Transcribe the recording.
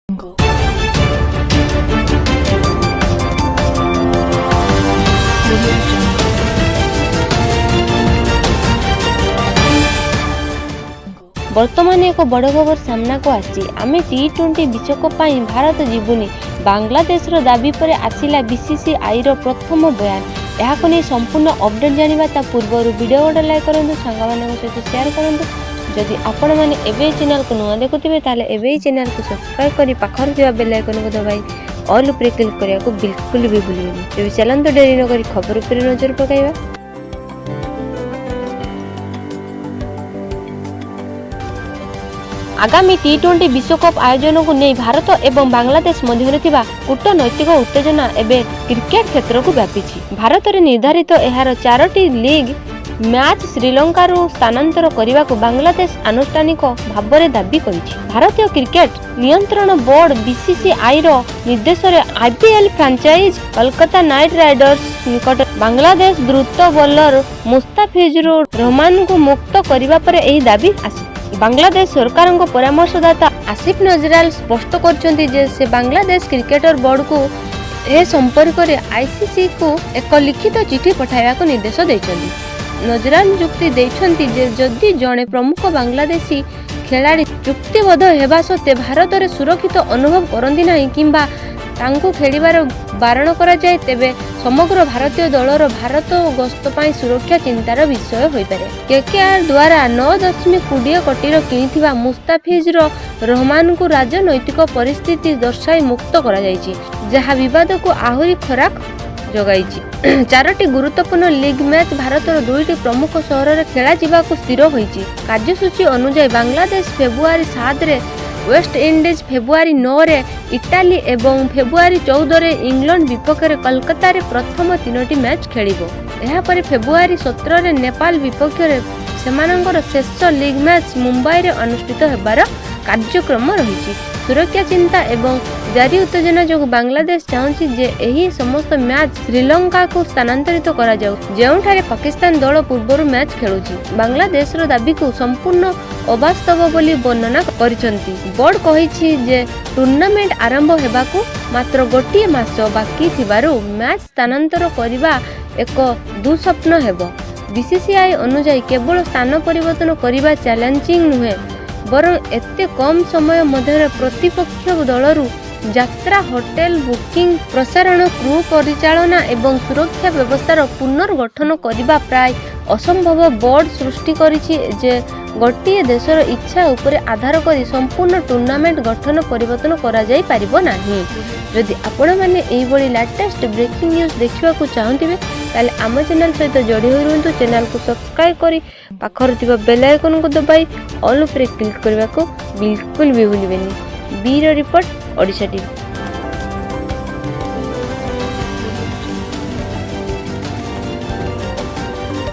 Jungle. Audio Jungle. बर्तमान एक बड़ खबर सामना को आसी आमे टी20 विश्वकप पाई भारत जीवुनी बांग्लादेश रो दाबी पर आसिला बीसीसीआई रो प्रथम बयान यहाँ नहीं संपूर्ण अपडेट जानिबा ता पूर्व वीडियो गोटे लाइक करंतु सांगा मानक सहित शेयर करंतु जदि आपण माने एबे चैनल को नुआ देखुथिबे ताले एबे चैनल को सब्सक्राइब करी पाखर दिवा बेल आइकन को दबाई ऑल ऊपर क्लिक करिया को बिल्कुल भी भूलिबेनी तेबे चलन तो देरी न करी खबर ऊपर नजर पकाइबा। आगामी टी20 विश्वकप आयोजन को नहीं भारत एवं बांग्लादेश मध्य कूटनैतिक उत्तेजना एवं क्रिकेट क्षेत्र को व्यापी। भारत में निर्धारित एहार 4टी लीग मैच श्रीलंका स्थानांतर करने को बांग्लादेश आनुष्ठानिक भाव में दाबी करिछि। भारतीय क्रिकेट नियंत्रण बोर्ड बीसीसीआई रो निर्देश रे IPL franchise Kolkata night Riders निकट बांग्लादेश द्रुत बॉलर मुस्ताफिजुर रहमान को मुक्त करने पर यह दाबी आसी। बांग्लादेश सरकार को परामर्शदाता आसिफ नजराल स्पष्ट करछन्ती जे से बांग्लादेश क्रिकेटर बोर्ड को ए संपर्क में आईसीसी को एक लिखित चिठी पठाइबा को निर्देश दैछन्ती। नजराल जुक्ति दैछन्ती जे जदि जड़े प्रमुख बांग्लादेशी खेलाड़ी चुक्तिबद्ध हेबा सत्वे भारत में सुरक्षित अनुभव करती नहीं किंबा तांको खेलिबार बारण करा जाए तेबे समग्र भारतीय दलर भारत गस्त पाई सुरक्षा चिंतार विषय होई पारे। केकेआर द्वारा 9.20 कोटी किनिथिबा मुस्ताफिजुर रहमान को राजनैतिक परिस्थिति दर्शाई मुक्त करा जायछि जहा विवाद को आहुरी खराब जगाइछि। 4टी गुरुत्वपूर्ण लीग मैच भारतर 2टी प्रमुख सहर में खेला जिबाकु स्थिर होइछि। कार्यसूची अनुसार बांग्लादेश फेब्रुआरी 7 रे वेस्ट इंडीज फेब्रुआरी 9 रे इटाली एवं फेब्रुआरी 14 रे इंग्लैंड विपक्ष में कोलकाता रे प्रथम 3टी मैच खेलिबो। एहा पर फेब्रुआरी 17 रे नेपाल विपक्ष में सेमानंकर शेष लीग मैच मुंबई रे अनुष्ठित हेबार कार्यक्रम रहिछि। सुरक्षा चिंता एवं जारी उत्तेजना जो बांग्लादेश चाहूँगी जे एही समस्त मैच श्रीलंका को स्थानांतरित करा जाऊ जेउठारे पाकिस्तान दल पूर्व मैच खेलुछि। बांग्लादेश रो दाबी को संपूर्ण अवास्तव बोली वर्णना करिसंती। बोर्ड कहिछि जे टूर्नामेंट आरंभ हेबाकू मात्र गोटिए मास बाकी थिबारु मैच स्थानांतर करिबा एक दुस्वप्न हेबो। बीसीसीआई अनुसार केवल स्थान परिवर्तन करिबा चैलेंजिंग नुहे बरं एते कम समय मध्य प्रतिपक्ष दलरू यात्रा होटेल बुकिंग प्रसारण क्रू परिचालना एवं सुरक्षा व्यवस्थार पुनर्गठन करने प्राय असंभव। बोर्ड सृष्टि करिछि जे गोटिए देशर इच्छा उपरे आधार करी संपूर्ण टूर्नामेंट गठन परिवर्तन करा जाई परिबो नाही। जदि आपण माने एई बडी लेटेस्ट ब्रेकिंग न्यूज देखिबा को चाहंतिबे ताले आम चैनल सहित जोड़ी होई रहंतु। चैनल को सब्सक्राइब करी पाखर थिबा बेल आइकन को दबाई ऑल ऊपर क्लिक करबा को बिल्कुल भी भूलिबेनी। बीरो रिपोर्ट ओडिशा टीवी।